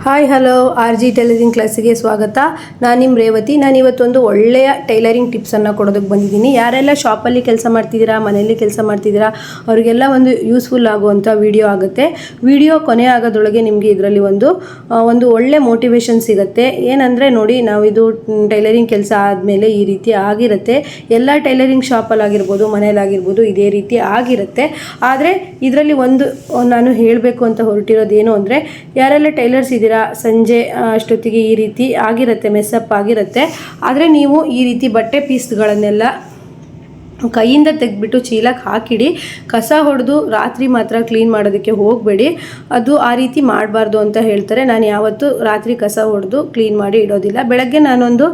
Hi hello RG tailoring ಕ್ಲಾಸಿಗೆ ಸ್ವಾಗತ. ನಾನು ನಿಮ್ಮ ರೇವತಿ. ನಾನು ಇವತ್ತೊಂದು ಒಳ್ಳೆಯ ಟೈಲರಿಂಗ್ ಟಿಪ್ಸನ್ನು ಕೊಡೋದಕ್ಕೆ ಬಂದಿದ್ದೀನಿ. ಯಾರೆಲ್ಲ ಶಾಪಲ್ಲಿ ಕೆಲಸ ಮಾಡ್ತಿದ್ದೀರಾ, ಮನೆಯಲ್ಲಿ ಕೆಲಸ ಮಾಡ್ತಿದ್ದೀರಾ, ಅವರಿಗೆಲ್ಲ ಒಂದು ಯೂಸ್ಫುಲ್ ಆಗುವಂಥ ವಿಡಿಯೋ ಆಗುತ್ತೆ. ವಿಡಿಯೋ ಕೊನೆ ಆಗೋದ್ರೊಳಗೆ ನಿಮಗೆ ಇದರಲ್ಲಿ ಒಂದು ಒಳ್ಳೆ ಮೋಟಿವೇಶನ್ ಸಿಗುತ್ತೆ. ಏನಂದರೆ ನೋಡಿ, ನಾವು ಇದು ಟೈಲರಿಂಗ್ ಕೆಲಸ ಆದಮೇಲೆ ಈ ರೀತಿ ಆಗಿರುತ್ತೆ. ಎಲ್ಲ ಟೈಲರಿಂಗ್ ಶಾಪಲ್ಲಾಗಿರ್ಬೋದು, ಮನೆಯಲ್ಲಾಗಿರ್ಬೋದು ಇದೇ ರೀತಿ ಆಗಿರುತ್ತೆ. ಆದರೆ ಇದರಲ್ಲಿ ನಾನು ಹೇಳಬೇಕು ಅಂತ ಹೊರಟಿರೋದೇನು ಅಂದರೆ, ಯಾರೆಲ್ಲ ಟೈಲರ್ಸ್ ಇದ್ದೀರಾ, ಸಂಜೆ ಅಷ್ಟೊತ್ತಿಗೆ ಈ ರೀತಿ ಆಗಿರುತ್ತೆ, ಮೆಸ್ಸಪ್ ಆಗಿರುತ್ತೆ. ಆದರೆ ನೀವು ಈ ರೀತಿ ಬಟ್ಟೆ ಪೀಸ್ಗಳನ್ನೆಲ್ಲ ಕೈಯಿಂದ ತೆಗೆದ್ಬಿಟ್ಟು ಚೀಲಕ್ಕೆ ಹಾಕಿಡಿ. ಕಸ ಹೊಡೆದು ರಾತ್ರಿ ಮಾತ್ರ ಕ್ಲೀನ್ ಮಾಡೋದಕ್ಕೆ ಹೋಗಬೇಡಿ. ಅದು ಆ ರೀತಿ ಮಾಡಬಾರ್ದು ಅಂತ ಹೇಳ್ತಾರೆ. ನಾನು ಯಾವತ್ತೂ ರಾತ್ರಿ ಕಸ ಹೊಡೆದು ಕ್ಲೀನ್ ಮಾಡಿ ಇಡೋದಿಲ್ಲ. ಬೆಳಗ್ಗೆ ನಾನೊಂದು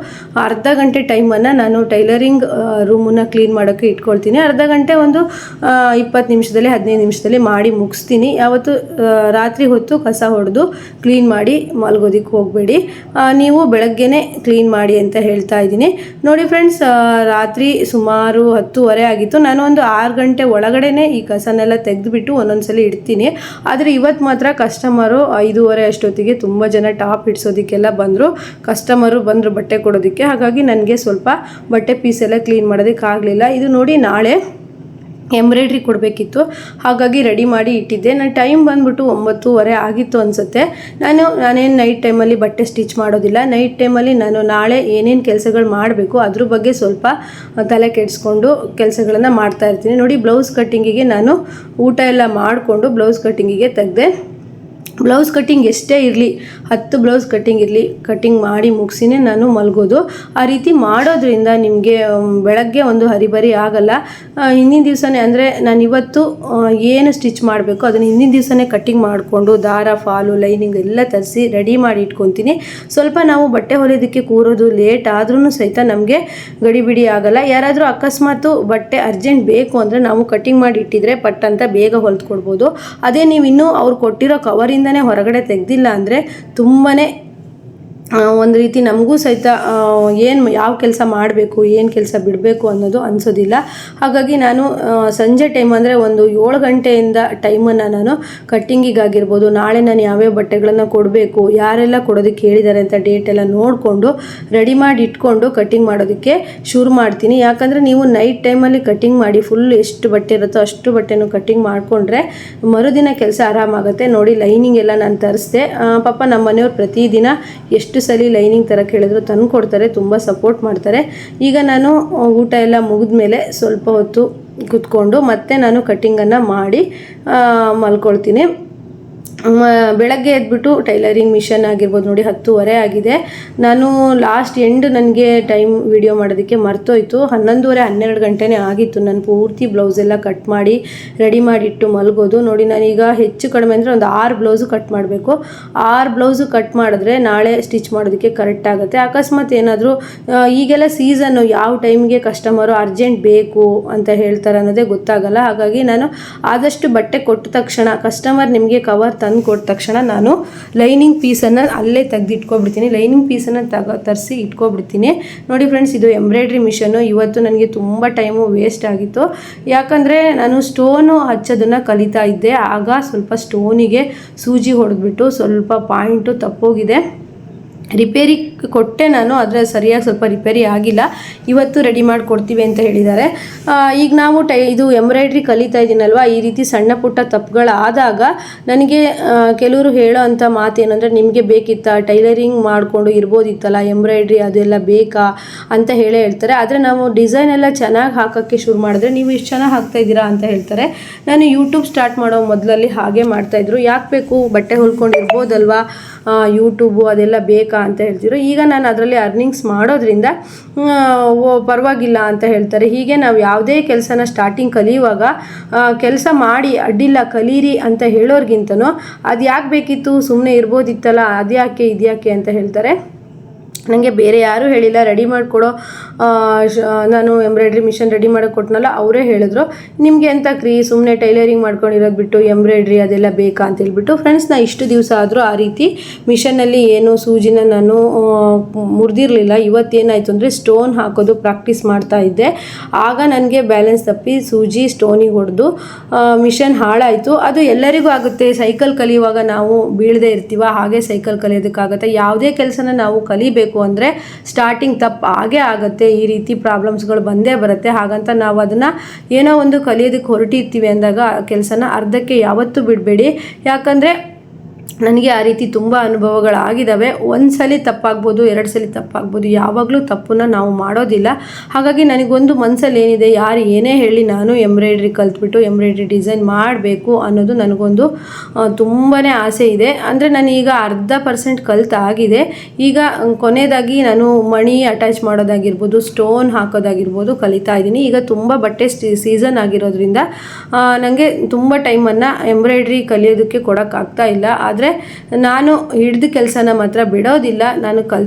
ಅರ್ಧ ಗಂಟೆ ಟೈಮನ್ನು ನಾನು ಟೈಲರಿಂಗ್ ರೂಮನ್ನು ಕ್ಲೀನ್ ಮಾಡೋಕ್ಕೆ ಇಟ್ಕೊಳ್ತೀನಿ. ಅರ್ಧ ಗಂಟೆ 20 ನಿಮಿಷದಲ್ಲಿ 15 ನಿಮಿಷದಲ್ಲಿ ಮಾಡಿ ಮುಗಿಸ್ತೀನಿ. ಯಾವತ್ತು ರಾತ್ರಿ ಹೊತ್ತು ಕಸ ಹೊಡೆದು ಕ್ಲೀನ್ ಮಾಡಿ ಮಲಗೋದಕ್ಕೆ ಹೋಗಬೇಡಿ. ನೀವು ಬೆಳಗ್ಗೆನೇ ಕ್ಲೀನ್ ಮಾಡಿ ಅಂತ ಹೇಳ್ತಾ ಇದ್ದೀನಿ. ನೋಡಿ ಫ್ರೆಂಡ್ಸ್, ರಾತ್ರಿ ಸುಮಾರು 10:30 ಆಗಿತ್ತು. ನಾನು ಒಂದು 6 ಗಂಟೆ ಒಳಗಡೆನೆ ಈ ಕಸನೆಲ್ಲ ತೆಗೆದುಬಿಟ್ಟು ಒಂದೊಂದ್ಸಲಿ ಇಡ್ತೀನಿ. ಆದರೆ ಇವತ್ತು ಮಾತ್ರ ಕಸ್ಟಮರು 5:30 ಅಷ್ಟೊತ್ತಿಗೆ ತುಂಬ ಜನ ಟಾಪ್ ಇಡ್ಸೋದಕ್ಕೆಲ್ಲ ಕಸ್ಟಮರು ಬಂದರು ಬಟ್ಟೆ ಕೊಡೋದಕ್ಕೆ. ಹಾಗಾಗಿ ನನಗೆ ಸ್ವಲ್ಪ ಬಟ್ಟೆ ಪೀಸ್ ಎಲ್ಲ ಕ್ಲೀನ್ ಮಾಡೋದಕ್ಕಾಗಲಿಲ್ಲ. ಇದು ನೋಡಿ, ನಾಳೆ ಎಂಬ್ರಾಯ್ಡ್ರಿ ಕೊಡಬೇಕಿತ್ತು, ಹಾಗಾಗಿ ರೆಡಿ ಮಾಡಿ ಇಟ್ಟಿದ್ದೆ. ನನ್ನ ಟೈಮ್ ಬಂದ್ಬಿಟ್ಟು 9:30 ಆಗಿತ್ತು ಅನಿಸುತ್ತೆ. ನಾನೇನು ನೈಟ್ ಟೈಮಲ್ಲಿ ಬಟ್ಟೆ ಸ್ಟಿಚ್ ಮಾಡೋದಿಲ್ಲ. ನೈಟ್ ಟೈಮಲ್ಲಿ ನಾನು ನಾಳೆ ಏನೇನು ಕೆಲಸಗಳು ಮಾಡಬೇಕು ಅದ್ರ ಬಗ್ಗೆ ಸ್ವಲ್ಪ ತಲೆ ಕೆಡಿಸ್ಕೊಂಡು ಕೆಲಸಗಳನ್ನು ಮಾಡ್ತಾಯಿರ್ತೀನಿ. ನೋಡಿ, ಬ್ಲೌಸ್ ಕಟ್ಟಿಂಗಿಗೆ ನಾನು ಊಟ ಎಲ್ಲ ಮಾಡಿಕೊಂಡು ಬ್ಲೌಸ್ ಕಟ್ಟಿಂಗಿಗೆ ತೆಗೆದೆ. ಬ್ಲೌಸ್ ಕಟ್ಟಿಂಗ್ ಎಷ್ಟೇ ಇರಲಿ, 10 ಬ್ಲೌಸ್ ಕಟ್ಟಿಂಗ್ ಇರಲಿ, ಕಟ್ಟಿಂಗ್ ಮಾಡಿ ಮುಗಿಸಿನೇ ನಾನು ಮಲಗೋದು. ಆ ರೀತಿ ಮಾಡೋದ್ರಿಂದ ನಿಮಗೆ ಬೆಳಗ್ಗೆ ಒಂದು ಹರಿಬರಿ ಆಗಲ್ಲ. ಹಿಂದಿನ ದಿವಸನೇ ಅಂದರೆ ನಾನು ಇವತ್ತು ಏನು ಸ್ಟಿಚ್ ಮಾಡಬೇಕು ಅದನ್ನು ಹಿಂದಿನ ದಿವಸನೇ ಕಟ್ಟಿಂಗ್ ಮಾಡಿಕೊಂಡು ದಾರ, ಫಾಲು, ಲೈನಿಂಗ್ ಎಲ್ಲ ತರಿಸಿ ರೆಡಿ ಮಾಡಿ ಇಟ್ಕೊತೀನಿ. ಸ್ವಲ್ಪ ನಾವು ಬಟ್ಟೆ ಹೊಲಿಯೋದಕ್ಕೆ ಕೂರೋದು ಲೇಟ್ ಆದ್ರೂ ಸಹಿತ ನಮಗೆ ಗಡಿಬಿಡಿ ಆಗಲ್ಲ. ಯಾರಾದರೂ ಅಕಸ್ಮಾತು ಬಟ್ಟೆ ಅರ್ಜೆಂಟ್ ಬೇಕು ಅಂದರೆ ನಾವು ಕಟ್ಟಿಂಗ್ ಮಾಡಿ ಇಟ್ಟಿದ್ರೆ ಪಟ್ ಅಂತ ಬೇಗ ಹೊಲಿದ್ಕೊಡ್ಬೋದು. ಅದೇ ನೀವು ಇನ್ನೂ ಅವ್ರು ಕೊಟ್ಟಿರೋ ಕವರಿಂದ ಹೊರಗಡೆ ತೆಗೆದಿಲ್ಲ ಅಂದರೆ ತುಂಬಾ ಒಂದು ರೀತಿ ನಮಗೂ ಸಹಿತ ಯಾವ ಕೆಲಸ ಮಾಡಬೇಕು, ಏನು ಕೆಲಸ ಬಿಡಬೇಕು ಅನ್ನೋದು ಅನಿಸೋದಿಲ್ಲ. ಹಾಗಾಗಿ ನಾನು ಸಂಜೆ ಟೈಮ್ ಅಂದರೆ ಒಂದು 7 ಗಂಟೆಯಿಂದ ಟೈಮನ್ನು ನಾನು ಕಟ್ಟಿಂಗಿಗಾಗಿರ್ಬೋದು, ನಾಳೆ ನಾನು ಯಾವ್ಯಾವ ಬಟ್ಟೆಗಳನ್ನು ಕೊಡಬೇಕು, ಯಾರೆಲ್ಲ ಕೊಡೋದಕ್ಕೆ ಹೇಳಿದ್ದಾರೆ ಅಂತ ಡೇಟೆಲ್ಲ ನೋಡಿಕೊಂಡು ರೆಡಿ ಮಾಡಿ ಇಟ್ಕೊಂಡು ಕಟ್ಟಿಂಗ್ ಮಾಡೋದಕ್ಕೆ ಶುರು ಮಾಡ್ತೀನಿ. ಯಾಕಂದರೆ ನೀವು ನೈಟ್ ಟೈಮಲ್ಲಿ ಕಟ್ಟಿಂಗ್ ಮಾಡಿ ಫುಲ್ ಎಷ್ಟು ಬಟ್ಟೆ ಇರುತ್ತೋ ಅಷ್ಟು ಬಟ್ಟೆನೂ ಕಟ್ಟಿಂಗ್ ಮಾಡಿಕೊಂಡ್ರೆ ಮರುದಿನ ಕೆಲಸ ಆರಾಮಾಗುತ್ತೆ. ನೋಡಿ, ಲೈನಿಂಗ್ ಎಲ್ಲ ನಾನು ತರಿಸ್ದೆ. ಪಾಪ ನಮ್ಮ ಮನೆಯವ್ರು ಪ್ರತಿದಿನ ಎಷ್ಟು ಸಲ ಲೈನಿಂಗ್ ತರಕ್ಕೆ ಹೇಳಿದ್ರು ತಂದು ಕೊಡ್ತಾರೆ, ತುಂಬ ಸಪೋರ್ಟ್ ಮಾಡ್ತಾರೆ. ಈಗ ನಾನು ಊಟ ಎಲ್ಲ ಮುಗಿದ ಮೇಲೆ ಸ್ವಲ್ಪ ಹೊತ್ತು ಕೂತ್ಕೊಂಡು ಮತ್ತೆ ನಾನು ಕಟ್ಟಿಂಗನ್ನು ಮಾಡಿ ಮಲ್ಕೊಳ್ತೀನಿ. ಬೆಳಗ್ಗೆ ಎದ್ಬಿಟ್ಟು ಟೈಲರಿಂಗ್ ಮಿಷನ್ ಆಗಿರ್ಬೋದು, ನೋಡಿ 10:30 ಆಗಿದೆ. ನಾನು ಲಾಸ್ಟ್ ಎಂಡ್ ನನಗೆ ಟೈಮ್ ವಿಡಿಯೋ ಮಾಡೋದಕ್ಕೆ ಮರ್ತೋಯ್ತು. 11:30 12 ಗಂಟೆನೇ ಆಗಿತ್ತು. ನಾನು ಪೂರ್ತಿ ಬ್ಲೌಸ್ ಎಲ್ಲ ಕಟ್ ಮಾಡಿ ರೆಡಿ ಮಾಡಿಟ್ಟು ಮಲಗೋದು. ನೋಡಿ, ನಾನೀಗ ಹೆಚ್ಚು ಕಡಿಮೆ ಅಂದರೆ ಒಂದು 6 ಬ್ಲೌಸು ಕಟ್ ಮಾಡಬೇಕು. 6 ಬ್ಲೌಸು ಕಟ್ ಮಾಡಿದ್ರೆ ನಾಳೆ ಸ್ಟಿಚ್ ಮಾಡೋದಕ್ಕೆ ಕರೆಕ್ಟ್ ಆಗುತ್ತೆ. ಅಕಸ್ಮಾತ್ ಏನಾದರೂ ಈಗೆಲ್ಲ ಸೀಸನ್ನು ಯಾವ ಟೈಮ್ಗೆ ಕಸ್ಟಮರು ಅರ್ಜೆಂಟ್ ಬೇಕು ಅಂತ ಹೇಳ್ತಾರೆ ಅನ್ನೋದೇ ಗೊತ್ತಾಗಲ್ಲ. ಹಾಗಾಗಿ ನಾನು ಆದಷ್ಟು ಬಟ್ಟೆ ಕೊಟ್ಟ ತಕ್ಷಣ ಕಸ್ಟಮರ್ ನಿಮಗೆ ಕವರ್ ತಂದು ಕೊಟ್ಟ ತಕ್ಷಣ ನಾನು ಲೈನಿಂಗ್ ಪೀಸನ್ನು ಅಲ್ಲೇ ತೆಗೆದಿಟ್ಕೊಬಿಡ್ತೀನಿ. ಲೈನಿಂಗ್ ಪೀಸನ್ನು ತರಿಸಿ ಇಟ್ಕೊಬಿಡ್ತೀನಿ. ನೋಡಿ ಫ್ರೆಂಡ್ಸ್, ಇದು ಎಂಬ್ರಾಯ್ಡ್ರಿ ಮಿಷನ್ನು. ಇವತ್ತು ನನಗೆ ತುಂಬ ಟೈಮು ವೇಸ್ಟ್ ಆಗಿತ್ತು. ಯಾಕಂದರೆ ನಾನು ಸ್ಟೋನು ಹಚ್ಚೋದನ್ನು ಕಲಿತಾ ಇದ್ದೆ. ಆಗ ಸ್ವಲ್ಪ ಸ್ಟೋನಿಗೆ ಸೂಜಿ ಹೊಡೆದ್ಬಿಟ್ಟು ಸ್ವಲ್ಪ ಪಾಯಿಂಟು ತಪ್ಪೋಗಿದೆ. ರಿಪೇರಿ ಕೊಟ್ಟೆ ನಾನು, ಆದರೆ ಸರಿಯಾಗಿ ಸ್ವಲ್ಪ ರಿಪೇರಿ ಆಗಿಲ್ಲ. ಇವತ್ತು ರೆಡಿ ಮಾಡಿ ಕೊಡ್ತೀವಿ ಅಂತ ಹೇಳಿದ್ದಾರೆ. ಈಗ ನಾವು ಇದು ಎಂಬ್ರಾಯ್ಡ್ರಿ ಕಲಿತಾ ಇದ್ದೀನಲ್ವ, ಈ ರೀತಿ ಸಣ್ಣ ಪುಟ್ಟ ತಪ್ಪುಗಳಾದಾಗ ನನಗೆ ಕೆಲವರು ಹೇಳೋ ಅಂಥ ಮಾತೇನೆಂದರೆ, ನಿಮಗೆ ಬೇಕಿತ್ತಾ ಟೈಲರಿಂಗ್ ಮಾಡಿಕೊಂಡು ಇರ್ಬೋದಿತ್ತಲ್ಲ, ಎಂಬ್ರಾಯ್ಡ್ರಿ ಅದೆಲ್ಲ ಬೇಕಾ ಅಂತ ಹೇಳ್ತಾರೆ. ಆದರೆ ನಾವು ಡಿಸೈನ್ ಎಲ್ಲ ಚೆನ್ನಾಗಿ ಹಾಕೋಕ್ಕೆ ಶುರು ಮಾಡಿದ್ರೆ ನೀವು ಇಷ್ಟು ಚೆನ್ನಾಗಿ ಹಾಕ್ತಾಯಿದ್ದೀರಾ ಅಂತ ಹೇಳ್ತಾರೆ. ನಾನು ಯೂಟ್ಯೂಬ್ ಸ್ಟಾರ್ಟ್ ಮಾಡೋ ಮೊದಲಲ್ಲಿ ಹಾಗೆ ಮಾಡ್ತಾಯಿದ್ರು. ಯಾಕೆ ಬೇಕು, ಬಟ್ಟೆ ಹೊಲ್ಕೊಂಡು ಇರ್ಬೋದಲ್ವಾ, ಯೂಟ್ಯೂಬು ಅದೆಲ್ಲ ಬೇಕಾ ಅಂತ ಹೇಳ್ತಿದ್ರು. ಈಗ ನಾನು ಅದರಲ್ಲಿ ಅರ್ನಿಂಗ್ಸ್ ಮಾಡೋದ್ರಿಂದ ಪರವಾಗಿಲ್ಲ ಅಂತ ಹೇಳ್ತಾರೆ. ಹೀಗೆ ನಾವು ಯಾವುದೇ ಕೆಲಸನ ಸ್ಟಾರ್ಟಿಂಗ್ ಕಲಿಯುವಾಗ ಕೆಲಸ ಮಾಡಿ ಅಡ್ಡಿಲ್ಲ ಕಲೀರಿ ಅಂತ ಹೇಳೋರ್ಗಿಂತನೂ ಅದು ಯಾಕೆ ಬೇಕಿತ್ತು, ಸುಮ್ಮನೆ ಇರ್ಬೋದಿತ್ತಲ್ಲ, ಅದ್ಯಾಕೆ ಇದ್ಯಾಕೆ ಅಂತ ಹೇಳ್ತಾರೆ. ನನಗೆ ಬೇರೆ ಯಾರೂ ಹೇಳಿಲ್ಲ, ರೆಡಿ ಮಾಡಿಕೊಡೋ ನಾನು ಎಂಬ್ರಾಯ್ಡ್ರಿ ಮಿಷನ್ ರೆಡಿ ಮಾಡೋಕ್ಕೆ ಕೊಟ್ಟನಲ್ಲ ಅವರೇ ಹೇಳಿದ್ರು, ನಿಮಗೆ ಅಂತ ಸುಮ್ಮನೆ ಟೈಲರಿಂಗ್ ಮಾಡ್ಕೊಂಡಿರೋದು ಬಿಟ್ಟು ಎಂಬ್ರಾಯ್ಡ್ರಿ ಅದೆಲ್ಲ ಬೇಕಾ ಅಂತ ಹೇಳ್ಬಿಟ್ಟು. ಫ್ರೆಂಡ್ಸ್, ನಾ ಇಷ್ಟು ದಿವಸ ಆದರೂ ಆ ರೀತಿ ಮಿಷನ್ನಲ್ಲಿ ಏನು ಸೂಜಿನ ನಾನು ಮುರಿದಿರಲಿಲ್ಲ. ಇವತ್ತೇನಾಯಿತು ಅಂದರೆ ಸ್ಟೋನ್ ಹಾಕೋದು ಪ್ರಾಕ್ಟೀಸ್ ಮಾಡ್ತಾ ಇದ್ದೆ. ಆಗ ನನಗೆ ಬ್ಯಾಲೆನ್ಸ್ ತಪ್ಪಿ ಸೂಜಿ ಸ್ಟೋನಿಗೆ ಹೊಡೆದು ಮಿಷನ್ ಹಾಳಾಯಿತು. ಅದು ಎಲ್ಲರಿಗೂ ಆಗುತ್ತೆ. ಸೈಕಲ್ ಕಲಿಯುವಾಗ ನಾವು ಬೀಳದೇ ಇರ್ತೀವ, ಹಾಗೆ ಸೈಕಲ್ ಕಲಿಯೋದಕ್ಕಾಗುತ್ತೆ. ಯಾವುದೇ ಕೆಲಸನ ನಾವು ಕಲಿಬೇಕು ಅಂದರೆ ಸ್ಟಾರ್ಟಿಂಗ್ ತಪ್ಪು ಆಗೇ ಆಗುತ್ತೆ. ಈ ರೀತಿ ಪ್ರಾಬ್ಲಮ್ಸ್ಗಳು ಬಂದೇ ಬರುತ್ತೆ. ಹಾಗಂತ ನಾವು ಅದನ್ನು ಏನೋ ಒಂದು ಕಲಿಯೋದಕ್ಕೆ ಹೊರಟಿರ್ತೀವಿ ಅಂದಾಗ ಕೆಲಸನ ಅರ್ಧಕ್ಕೆ ಯಾವತ್ತೂ ಬಿಡಬೇಡಿ. ಯಾಕಂದರೆ ನನಗೆ ಆ ರೀತಿ ತುಂಬ ಅನುಭವಗಳಾಗಿದ್ದಾವೆ. ಒಂದು ಸಲ ತಪ್ಪಾಗ್ಬೋದು, 2 ಸಲ ತಪ್ಪಾಗ್ಬೋದು, ಯಾವಾಗಲೂ ತಪ್ಪನ್ನು ನಾವು ಮಾಡೋದಿಲ್ಲ. ಹಾಗಾಗಿ ನನಗೊಂದು ಮನಸ್ಸಲ್ಲಿ ಏನಿದೆ, ಯಾರು ಏನೇ ಹೇಳಿ ನಾನು ಎಂಬ್ರಾಯ್ಡ್ರಿ ಕಲ್ತ್ಬಿಟ್ಟು ಎಂಬ್ರಾಯ್ಡ್ರಿ ಡಿಸೈನ್ ಮಾಡಬೇಕು ಅನ್ನೋದು ನನಗೊಂದು ತುಂಬಾ ಆಸೆ ಇದೆ. ಅಂದರೆ ನಾನು ಈಗ 40% ಕಲ್ತಾಗಿದೆ. ಈಗ ಕೊನೆಯದಾಗಿ ನಾನು ಮಣಿ ಅಟ್ಯಾಚ್ ಮಾಡೋದಾಗಿರ್ಬೋದು, ಸ್ಟೋನ್ ಹಾಕೋದಾಗಿರ್ಬೋದು ಕಲಿತಾ ಇದ್ದೀನಿ. ಈಗ ತುಂಬ ಬಟ್ಟೆ ಸೀಸನ್ ಆಗಿರೋದ್ರಿಂದ ನನಗೆ ತುಂಬ ಟೈಮನ್ನು ಎಂಬ್ರಾಯ್ಡ್ರಿ ಕಲಿಯೋದಕ್ಕೆ ಕೊಡೋಕ್ಕಾಗ್ತಾ ಇಲ್ಲ. ಆದರೆ ನಾನು ಹಿಡಿದ ಕೆಲಸನ ಮಾತ್ರ ಬಿಡೋದಿಲ್ಲ. ನಾನು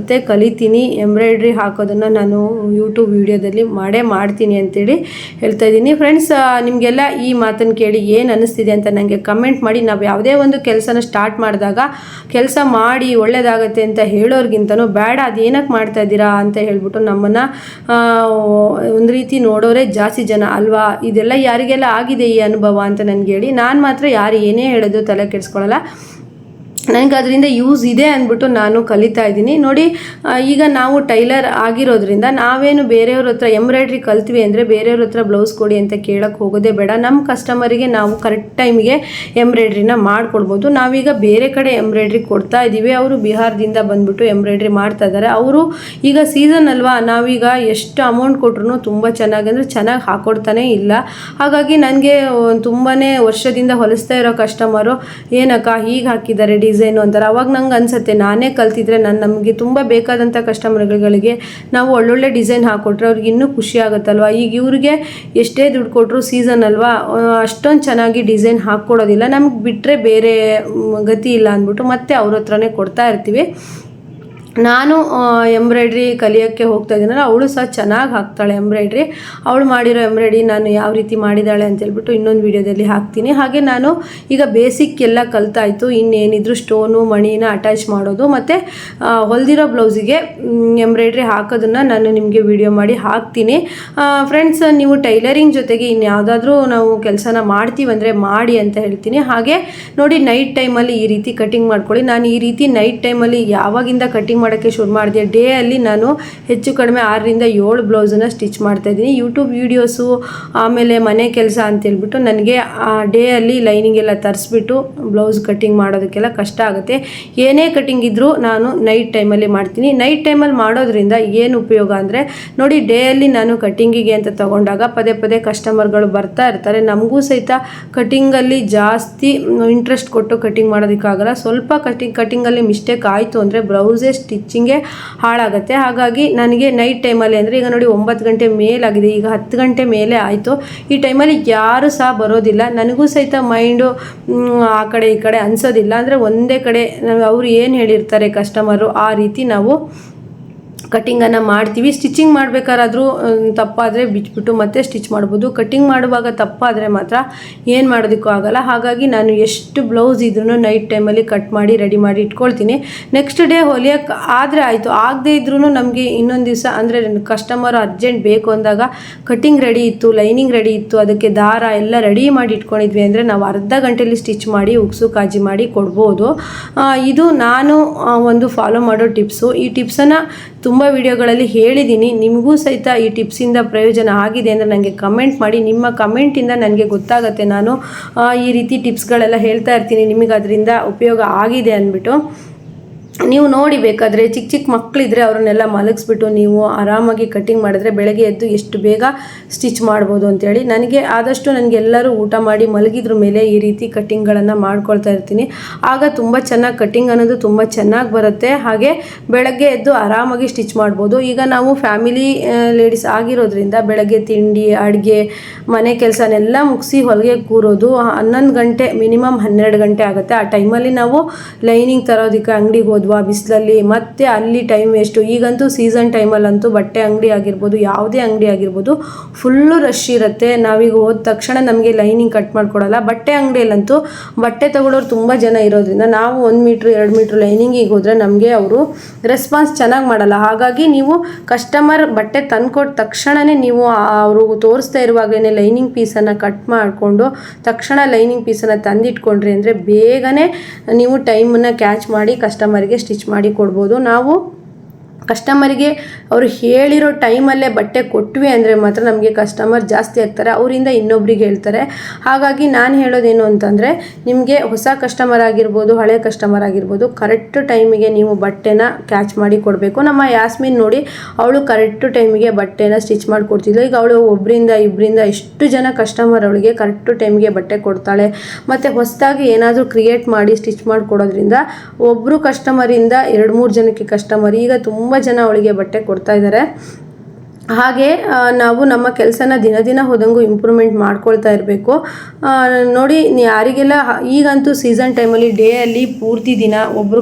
ಕಲಿತೀನಿ. ಎಂಬ್ರಾಯ್ಡ್ರಿ ಹಾಕೋದನ್ನು ನಾನು ಯೂಟ್ಯೂಬ್ ವಿಡಿಯೋದಲ್ಲಿ ಮಾಡ್ತೀನಿ ಅಂತೇಳಿ ಹೇಳ್ತಾ ಇದ್ದೀನಿ. ಫ್ರೆಂಡ್ಸ್, ನಿಮಗೆಲ್ಲ ಈ ಮಾತನ್ನು ಕೇಳಿ ಏನು ಅನ್ನಿಸ್ತಿದೆ ಅಂತ ನನಗೆ ಕಮೆಂಟ್ ಮಾಡಿ. ನಾವು ಯಾವುದೇ ಒಂದು ಕೆಲಸನ ಸ್ಟಾರ್ಟ್ ಮಾಡಿದಾಗ ಕೆಲಸ ಮಾಡಿ ಒಳ್ಳೆಯದಾಗತ್ತೆ ಅಂತ ಹೇಳೋರ್ಗಿಂತನೂ ಬೇಡ ಅದೇನಕ್ಕೆ ಮಾಡ್ತಾ ಇದ್ದೀರಾ ಅಂತ ಹೇಳ್ಬಿಟ್ಟು ನಮ್ಮನ್ನು ಒಂದು ರೀತಿ ನೋಡೋರೇ ಜಾಸ್ತಿ ಜನ ಅಲ್ವಾ. ಇದೆಲ್ಲ ಯಾರಿಗೆಲ್ಲ ಆಗಿದೆ ಈ ಅನುಭವ ಅಂತ ನನಗೆ ಹೇಳಿ. ನಾನು ಮಾತ್ರ ಯಾರು ಏನೇ ಹೇಳೋದು ತಲೆ ಕೆಡಿಸ್ಕೊಳ್ಳಲ್ಲ. ನನಗೆ ಅದರಿಂದ ಯೂಸ್ ಇದೆ ಅಂದ್ಬಿಟ್ಟು ನಾನು ಕಲಿತಾ ಇದ್ದೀನಿ. ನೋಡಿ, ಈಗ ನಾವು ಟೈಲರ್ ಆಗಿರೋದ್ರಿಂದ ನಾವೇನು ಬೇರೆಯವ್ರ ಹತ್ರ ಎಂಬ್ರಾಯ್ಡ್ರಿ ಕಲ್ತ್ವಿ ಅಂದರೆ ಬೇರೆಯವ್ರ ಹತ್ರ ಬ್ಲೌಸ್ ಕೊಡಿ ಅಂತ ಕೇಳೋಕ್ಕೆ ಹೋಗೋದೇ ಬೇಡ. ನಮ್ಮ ಕಸ್ಟಮರಿಗೆ ನಾವು ಕರೆಕ್ಟ್ ಟೈಮಿಗೆ ಎಂಬ್ರಾಯ್ಡ್ರಿನ ಮಾಡಿಕೊಡ್ಬೋದು. ನಾವೀಗ ಬೇರೆ ಕಡೆ ಎಂಬ್ರಾಯ್ಡ್ರಿ ಕೊಡ್ತಾ ಇದ್ದೀವಿ. ಅವರು ಬಿಹಾರದಿಂದ ಬಂದುಬಿಟ್ಟು ಎಂಬ್ರಾಯ್ಡ್ರಿ ಮಾಡ್ತಾ ಇದ್ದಾರೆ. ಅವರು ಈಗ ಸೀಸನ್ ಅಲ್ವಾ, ನಾವೀಗ ಎಷ್ಟು ಅಮೌಂಟ್ ಕೊಟ್ರು ತುಂಬ ಚೆನ್ನಾಗಿ ಹಾಕೊಡ್ತಾನೆ ಇಲ್ಲ. ಹಾಗಾಗಿ ನನಗೆ ತುಂಬಾ ವರ್ಷದಿಂದ ಹೊಲಿಸ್ತಾ ಇರೋ ಕಸ್ಟಮರು ಏನಕ್ಕ ಹೀಗೆ ಹಾಕಿದ್ದಾರೆ ಡಿಸೈನು ಅಂತಾರೆ. ಅವಾಗ ನಂಗೆ ಅನಿಸುತ್ತೆ, ನಾನೇ ಕಲ್ತಿದ್ರೆ ನಮಗೆ ತುಂಬ ಬೇಕಾದಂಥ ಕಸ್ಟಮರ್ಗಳಿಗೆ ನಾವು ಒಳ್ಳೊಳ್ಳೆ ಡಿಸೈನ್ ಹಾಕ್ಕೊಟ್ರೆ ಅವ್ರಿಗೆ ಇನ್ನೂ ಖುಷಿ ಆಗುತ್ತಲ್ವ. ಈಗ ಇವ್ರಿಗೆ ಎಷ್ಟೇ ದುಡ್ಡು ಕೊಟ್ಟರು ಸೀಸನ್ ಅಲ್ವಾ, ಅಷ್ಟೊಂದು ಚೆನ್ನಾಗಿ ಡಿಸೈನ್ ಹಾಕ್ಕೊಡೋದಿಲ್ಲ. ನಮಗೆ ಬಿಟ್ಟರೆ ಬೇರೆ ಗತಿ ಇಲ್ಲ ಅಂದ್ಬಿಟ್ಟು ಮತ್ತೆ ಅವ್ರ ಹತ್ರನೇ ಕೊಡ್ತಾ ಇರ್ತೀವಿ. ನಾನು ಎಂಬ್ರಾಯ್ಡ್ರಿ ಕಲಿಯೋಕ್ಕೆ ಹೋಗ್ತಾ ಇದ್ದೀನಲ್ಲ, ಅವಳು ಸಹ ಚೆನ್ನಾಗಿ ಹಾಕ್ತಾಳೆ ಎಂಬ್ರಾಯ್ಡ್ರಿ. ಅವಳು ಮಾಡಿರೋ ಎಂಬ್ರಾಯ್ಡ್ರಿ ನಾನು ಯಾವ ರೀತಿ ಮಾಡಿದ್ದಾಳೆ ಅಂತೇಳ್ಬಿಟ್ಟು ಇನ್ನೊಂದು ವಿಡಿಯೋದಲ್ಲಿ ಹಾಕ್ತೀನಿ. ಹಾಗೆ ನಾನು ಈಗ ಬೇಸಿಕ್ ಎಲ್ಲ ಕಲ್ತಾಯಿತು. ಇನ್ನೇನಿದ್ರು ಸ್ಟೋನು ಮಣಿನ ಅಟ್ಯಾಚ್ ಮಾಡೋದು ಮತ್ತು ಹೊಲಿದಿರೋ ಬ್ಲೌಸಿಗೆ ಎಂಬ್ರಾಯ್ಡ್ರಿ ಹಾಕೋದನ್ನು ನಾನು ನಿಮಗೆ ವಿಡಿಯೋ ಮಾಡಿ ಹಾಕ್ತೀನಿ. ಫ್ರೆಂಡ್ಸ್, ನೀವು ಟೈಲರಿಂಗ್ ಜೊತೆಗೆ ಇನ್ಯಾವುದಾದ್ರೂ ನಾವು ಕೆಲಸನ ಮಾಡ್ತೀವಂದರೆ ಮಾಡಿ ಅಂತ ಹೇಳ್ತೀನಿ. ಹಾಗೆ ನೋಡಿ, ನೈಟ್ ಟೈಮಲ್ಲಿ ಈ ರೀತಿ ಕಟಿಂಗ್ ಮಾಡ್ಕೊಳ್ಳಿ. ನಾನು ಈ ರೀತಿ ನೈಟ್ ಟೈಮಲ್ಲಿ ಯಾವಾಗಿಂದ ಕಟಿಂಗ್ ಮಾಡೋಕ್ಕೆ ಶುರು ಮಾಡಿದೆ, ಡೇ ಅಲ್ಲಿ ನಾನು ಹೆಚ್ಚು ಕಡಿಮೆ 6 ರಿಂದ 7 ಬ್ಲೌಸನ್ನು ಸ್ಟಿಚ್ ಮಾಡ್ತಾಯಿದ್ದೀನಿ. ಯೂಟ್ಯೂಬ್ ವೀಡಿಯೋಸು ಆಮೇಲೆ ಮನೆ ಕೆಲಸ ಅಂತೇಳ್ಬಿಟ್ಟು ನನಗೆ ಡೇ ಅಲ್ಲಿ ಲೈನಿಂಗ್ ಎಲ್ಲ ತರಿಸ್ಬಿಟ್ಟು ಬ್ಲೌಸ್ ಕಟಿಂಗ್ ಮಾಡೋದಕ್ಕೆಲ್ಲ ಕಷ್ಟ ಆಗುತ್ತೆ. ಏನೇ ಕಟಿಂಗ್ ಇದ್ದರೂ ನಾನು ನೈಟ್ ಟೈಮಲ್ಲಿ ಮಾಡ್ತೀನಿ. ನೈಟ್ ಟೈಮಲ್ಲಿ ಮಾಡೋದ್ರಿಂದ ಏನು ಉಪಯೋಗ ಅಂದರೆ ನೋಡಿ, ಡೇ ಅಲ್ಲಿ ನಾನು ಕಟಿಂಗಿಗೆ ಅಂತ ತಗೊಂಡಾಗ ಪದೇ ಕಸ್ಟಮರ್ಗಳು ಬರ್ತಾ ಇರ್ತಾರೆ. ನಮಗೂ ಸಹಿತ ಕಟಿಂಗಲ್ಲಿ ಜಾಸ್ತಿ ಇಂಟ್ರೆಸ್ಟ್ ಕೊಟ್ಟು ಕಟಿಂಗ್ ಮಾಡೋದಕ್ಕಾಗಲ್ಲ. ಸ್ವಲ್ಪ ಕಟಿಂಗಲ್ಲಿ ಮಿಸ್ಟೇಕ್ ಆಯಿತು ಅಂದರೆ ಬ್ಲೌಸೇ ಸ್ಟಿಚ್ಚಿಂಗೇ ಹಾಳಾಗುತ್ತೆ. ಹಾಗಾಗಿ ನನಗೆ ನೈಟ್ ಟೈಮಲ್ಲಿ ಅಂದರೆ ಈಗ ನೋಡಿ 9 ಗಂಟೆ ಮೇಲಾಗಿದೆ, ಈಗ 10 ಗಂಟೆ ಮೇಲೆ ಆಯಿತು. ಈ ಟೈಮಲ್ಲಿ ಯಾರು ಸಹ ಬರೋದಿಲ್ಲ. ನನಗೂ ಸಹಿತ ಮೈಂಡು ಆ ಕಡೆ ಈ ಕಡೆ ಅನಿಸೋದಿಲ್ಲ. ಅಂದರೆ ಒಂದೇ ಕಡೆ ಅವರು ಏನು ಹೇಳಿರ್ತಾರೆ ಕಸ್ಟಮರು ಆ ರೀತಿ ನಾವು ಕಟಿಂಗನ್ನು ಮಾಡ್ತೀವಿ. ಸ್ಟಿಚಿಂಗ್ ಮಾಡಬೇಕಾದ್ರೂ ತಪ್ಪಾದರೆ ಬಿಚ್ಬಿಟ್ಟು ಮತ್ತೆ ಸ್ಟಿಚ್ ಮಾಡ್ಬೋದು. ಕಟಿಂಗ್ ಮಾಡುವಾಗ ತಪ್ಪಾದರೆ ಮಾತ್ರ ಏನು ಮಾಡೋದಕ್ಕೂ ಆಗಲ್ಲ. ಹಾಗಾಗಿ ನಾನು ಎಷ್ಟು ಬ್ಲೌಸ್ ಇದ್ರೂ ನೈಟ್ ಟೈಮಲ್ಲಿ ಕಟ್ ಮಾಡಿ ರೆಡಿ ಮಾಡಿ ಇಟ್ಕೊಳ್ತೀನಿ. ನೆಕ್ಸ್ಟ್ ಡೇ ಹೊಲಿಯೋಕ್ಕೆ ಆದರೆ ಆಯಿತು, ಆಗದೇ ಇದ್ರೂ ನಮಗೆ ಇನ್ನೊಂದು ದಿವಸ ಅಂದರೆ ಕಸ್ಟಮರ್ ಅರ್ಜೆಂಟ್ ಬೇಕು ಅಂದಾಗ ಕಟಿಂಗ್ ರೆಡಿ ಇತ್ತು, ಲೈನಿಂಗ್ ರೆಡಿ ಇತ್ತು, ಅದಕ್ಕೆ ದಾರ ಎಲ್ಲ ರೆಡಿ ಮಾಡಿ ಇಟ್ಕೊಂಡಿದ್ವಿ ಅಂದರೆ ನಾವು ಅರ್ಧ ಗಂಟೆಯಲ್ಲಿ ಸ್ಟಿಚ್ ಮಾಡಿ ಉಕ್ಸು ಕಾಜಿ ಮಾಡಿ ಕೊಡ್ಬೋದು. ಇದು ನಾನು ಒಂದು ಫಾಲೋ ಮಾಡೋ ಟಿಪ್ಸು. ಈ ಟಿಪ್ಸನ್ನು ತುಂಬ ವಿಡಿಯೋಗಳಲ್ಲಿ ಹೇಳಿದ್ದೀನಿ. ನಿಮಗೂ ಸಹಿತ ಈ ಟಿಪ್ಸಿಂದ ಪ್ರಯೋಜನ ಆಗಿದೆ ಅಂದರೆ ನನಗೆ ಕಮೆಂಟ್ ಮಾಡಿ. ನಿಮ್ಮ ಕಮೆಂಟಿಂದ ನನಗೆ ಗೊತ್ತಾಗುತ್ತೆ, ನಾನು ಈ ರೀತಿ ಟಿಪ್ಸ್ಗಳೆಲ್ಲ ಹೇಳ್ತಾ ಇರ್ತೀನಿ, ನಿಮಗೆ ಅದರಿಂದ ಉಪಯೋಗ ಆಗಿದೆ ಅಂದ್ಬಿಟ್ಟು. ನೀವು ನೋಡಿ ಬೇಕಾದರೆ ಚಿಕ್ಕ ಮಕ್ಕಳಿದ್ರೆ ಅವರನ್ನೆಲ್ಲ ಮಲಗಿಸ್ಬಿಟ್ಟು ನೀವು ಆರಾಮಾಗಿ ಕಟಿಂಗ್ ಮಾಡಿದ್ರೆ ಬೆಳಗ್ಗೆ ಎದ್ದು ಎಷ್ಟು ಬೇಗ ಸ್ಟಿಚ್ ಮಾಡ್ಬೋದು ಅಂತೇಳಿ. ನನಗೆಲ್ಲರೂ ಊಟ ಮಾಡಿ ಮಲಗಿದ್ರ ಮೇಲೆ ಈ ರೀತಿ ಕಟ್ಟಿಂಗ್ಗಳನ್ನು ಮಾಡ್ಕೊಳ್ತಾ ಇರ್ತೀನಿ. ಆಗ ತುಂಬ ಚೆನ್ನಾಗಿ ಕಟ್ಟಿಂಗ್ ಅನ್ನೋದು ತುಂಬ ಚೆನ್ನಾಗಿ ಬರುತ್ತೆ. ಹಾಗೆ ಬೆಳಗ್ಗೆ ಎದ್ದು ಆರಾಮಾಗಿ ಸ್ಟಿಚ್ ಮಾಡ್ಬೋದು. ಈಗ ನಾವು ಫ್ಯಾಮಿಲಿ ಲೇಡೀಸ್ ಆಗಿರೋದ್ರಿಂದ ಬೆಳಗ್ಗೆ ತಿಂಡಿ ಅಡುಗೆ ಮನೆ ಕೆಲಸನೆಲ್ಲ ಮುಗಿಸಿ ಹೊಲಿಗೆ ಕೂರೋದು 11 ಗಂಟೆ ಮಿನಿಮಮ್ 12 ಗಂಟೆ ಆಗುತ್ತೆ. ಆ ಟೈಮಲ್ಲಿ ನಾವು ಲೈನಿಂಗ್ ತರೋದಕ್ಕೆ ಅಂಗಡಿಗೆ ಹೋದ್ವಾ ಅಲ್ವಾ ಬಿಸಿಲಲ್ಲಿ, ಮತ್ತು ಅಲ್ಲಿ ಟೈಮ್ ವೇಸ್ಟು. ಈಗಂತೂ ಸೀಸನ್ ಟೈಮಲ್ಲಂತೂ ಬಟ್ಟೆ ಅಂಗಡಿ ಆಗಿರ್ಬೋದು, ಯಾವುದೇ ಅಂಗಡಿ ಆಗಿರ್ಬೋದು, ಫುಲ್ಲು ರಶ್ ಇರುತ್ತೆ. ನಾವೀಗ ಹೋದ ತಕ್ಷಣ ನಮಗೆ ಲೈನಿಂಗ್ ಕಟ್ ಮಾಡಿಕೊಡಲ್ಲ. ಬಟ್ಟೆ ಅಂಗಡಿಯಲ್ಲಂತೂ ಬಟ್ಟೆ ತಗೊಳ್ಳೋರು ತುಂಬ ಜನ ಇರೋದ್ರಿಂದ ನಾವು 1 ಮೀಟ್ರ್ 2 ಮೀಟ್ರ್ ಲೈನಿಂಗಿಗೆ ಹೋದರೆ ನಮಗೆ ಅವರು ರೆಸ್ಪಾನ್ಸ್ ಚೆನ್ನಾಗಿ ಮಾಡಲ್ಲ. ಹಾಗಾಗಿ ನೀವು ಕಸ್ಟಮರ್ ಬಟ್ಟೆ ತಂದುಕೊಟ್ಟ ತಕ್ಷಣವೇ ನೀವು ಅವರು ತೋರಿಸ್ತಾ ಇರುವಾಗಲೇ ಲೈನಿಂಗ್ ಪೀಸನ್ನು ಕಟ್ ಮಾಡಿಕೊಂಡು ತಕ್ಷಣ ಲೈನಿಂಗ್ ಪೀಸನ್ನು ತಂದಿಟ್ಕೊಂಡ್ರಿ ಅಂದರೆ ಬೇಗನೆ ನೀವು ಟೈಮನ್ನು ಕ್ಯಾಚ್ ಮಾಡಿ ಕಸ್ಟಮರ್ಗೆ ಸ್ಟಿಚ್ ಮಾಡಿ ಕೊಡ್ಬೋದು. ನಾವು ಕಸ್ಟಮರಿಗೆ ಅವರು ಹೇಳಿರೋ ಟೈಮಲ್ಲೇ ಬಟ್ಟೆ ಕೊಟ್ವಿ ಅಂದರೆ ಮಾತ್ರ ನಮಗೆ ಕಸ್ಟಮರ್ ಜಾಸ್ತಿ ಆಗ್ತಾರೆ, ಅವರಿಂದ ಇನ್ನೊಬ್ರಿಗೆ ಹೇಳ್ತಾರೆ. ಹಾಗಾಗಿ ನಾನು ಹೇಳೋದೇನು ಅಂತಂದರೆ, ನಿಮಗೆ ಹೊಸ ಕಸ್ಟಮರ್ ಆಗಿರ್ಬೋದು, ಹಳೆ ಕಸ್ಟಮರ್ ಆಗಿರ್ಬೋದು, ಕರೆಕ್ಟ್ ಟೈಮಿಗೆ ನೀವು ಬಟ್ಟೆನ ಕ್ಯಾಚ್ ಮಾಡಿ ಕೊಡಬೇಕು. ನಮ್ಮ ಯಾಸ್ಮಿನ್ ನೋಡಿ, ಅವಳು ಕರೆಕ್ಟ್ ಟೈಮಿಗೆ ಬಟ್ಟೆನ ಸ್ಟಿಚ್ ಮಾಡಿ ಕೊಡ್ತಿದ್ಳು. ಈಗ ಅವಳು 1-2 ಎಷ್ಟು ಜನ ಕಸ್ಟಮರ್ ಅವಳಿಗೆ ಕರೆಕ್ಟ್ ಟೈಮಿಗೆ ಬಟ್ಟೆ ಕೊಡ್ತಾಳೆ. ಮತ್ತು ಹೊಸದಾಗಿ ಏನಾದರೂ ಕ್ರಿಯೇಟ್ ಮಾಡಿ ಸ್ಟಿಚ್ ಮಾಡಿ ಕೊಡೋದ್ರಿಂದ ಒಬ್ಬರು ಕಸ್ಟಮರಿಂದ 2-3 ಜನಕ್ಕೆ ಕಸ್ಟಮರ್ ಈಗ ತುಂಬ ಜನ ಅವಳಿಗೆ ಬಟ್ಟೆ ಕೊಡ್ತಾ ಇದ್ದಾರೆ. ಹಾಗೆ ನಾವು ನಮ್ಮ ಕೆಲಸನ ದಿನ ಹೋದಂಗೂ ಇಂಪ್ರೂವ್ಮೆಂಟ್ ಮಾಡ್ಕೊಳ್ತಾ ಇರಬೇಕು. ನೋಡಿ, ಯಾರಿಗೆಲ್ಲ ಈಗಂತೂ ಸೀಸನ್ ಟೈಮಲ್ಲಿ ಡೇಯಲ್ಲಿ ಪೂರ್ತಿ ದಿನ ಒಬ್ಬರು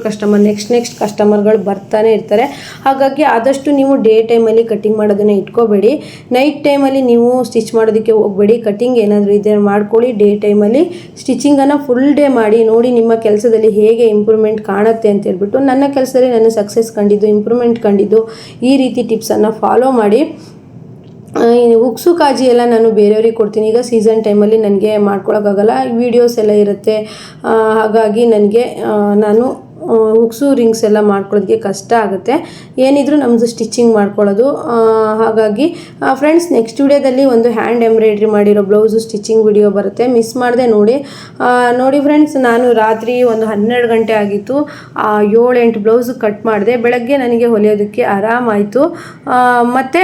ಕಸ್ಟಮರ್ ನೆಕ್ಸ್ಟ್ ಕಸ್ಟಮರ್ಗಳು ಬರ್ತಾನೆ ಇರ್ತಾರೆ. ಹಾಗಾಗಿ ಆದಷ್ಟು ನೀವು ಡೇ ಟೈಮಲ್ಲಿ ಕಟ್ಟಿಂಗ್ ಮಾಡೋದನ್ನು ಇಟ್ಕೋಬೇಡಿ. ನೈಟ್ ಟೈಮಲ್ಲಿ ನೀವು ಸ್ಟಿಚ್ ಮಾಡೋದಕ್ಕೆ ಹೋಗಬೇಡಿ. ಕಟ್ಟಿಂಗ್ ಏನಾದರೂ ಇದೆ ಮಾಡ್ಕೊಳ್ಳಿ. ಡೇ ಟೈಮಲ್ಲಿ ಸ್ಟಿಚಿಂಗನ್ನು ಫುಲ್ ಡೇ ಮಾಡಿ ನೋಡಿ ನಿಮ್ಮ ಕೆಲಸದಲ್ಲಿ ಹೇಗೆ ಇಂಪ್ರೂವ್ಮೆಂಟ್ ಕಾಣುತ್ತೆ ಅಂತ ಹೇಳ್ಬಿಟ್ಟು. ನನ್ನ ಕೆಲಸದಲ್ಲಿ ನಾನು ಸಕ್ಸಸ್ ಕಂಡಿದ್ದು, ಇಂಪ್ರೂವ್ಮೆಂಟ್ ಕಂಡಿದ್ದು ಈ ರೀತಿ ಟಿಪ್ಸನ್ನು ಫಾಲೋ ಮಾಡಿ. ಉಕ್ಸು ಕಾಜಿ ಎಲ್ಲ ನಾನು ಬೇರೆಯವ್ರಿಗೆ ಕೊಡ್ತೀನಿ. ಈಗ ಸೀಸನ್ ಟೈಮಲ್ಲಿ ನನಗೆ ಮಾಡ್ಕೊಳಕ್ಕಾಗಲ್ಲ, ವೀಡಿಯೋಸ್ ಎಲ್ಲ ಇರುತ್ತೆ. ಹಾಗಾಗಿ ನನಗೆ ನಾನು ಉಕ್ಸು ರಿಂಗ್ಸ್ ಎಲ್ಲ ಮಾಡ್ಕೊಳ್ಳೋದಕ್ಕೆ ಕಷ್ಟ ಆಗುತ್ತೆ. ಏನಿದ್ರು ನಮ್ಮದು ಸ್ಟಿಚಿಂಗ್ ಮಾಡ್ಕೊಳ್ಳೋದು. ಹಾಗಾಗಿ ಫ್ರೆಂಡ್ಸ್, ನೆಕ್ಸ್ಟ್ ವಿಡಿಯೋದಲ್ಲಿ ಒಂದು ಹ್ಯಾಂಡ್ ಎಂಬ್ರಾಯ್ಡ್ರಿ ಮಾಡಿರೋ ಬ್ಲೌಸು ಸ್ಟಿಚಿಂಗ್ ವಿಡಿಯೋ ಬರುತ್ತೆ, ಮಿಸ್ ಮಾಡದೆ ನೋಡಿ ಫ್ರೆಂಡ್ಸ್. ನಾನು ರಾತ್ರಿ ಒಂದು 12 ಗಂಟೆ ಆಗಿತ್ತು, 7-8 ಬ್ಲೌಸು ಕಟ್ ಮಾಡಿದೆ. ಬೆಳಗ್ಗೆ ನನಗೆ ಹೊಲಿಯೋದಕ್ಕೆ ಆರಾಮಾಯಿತು. ಮತ್ತು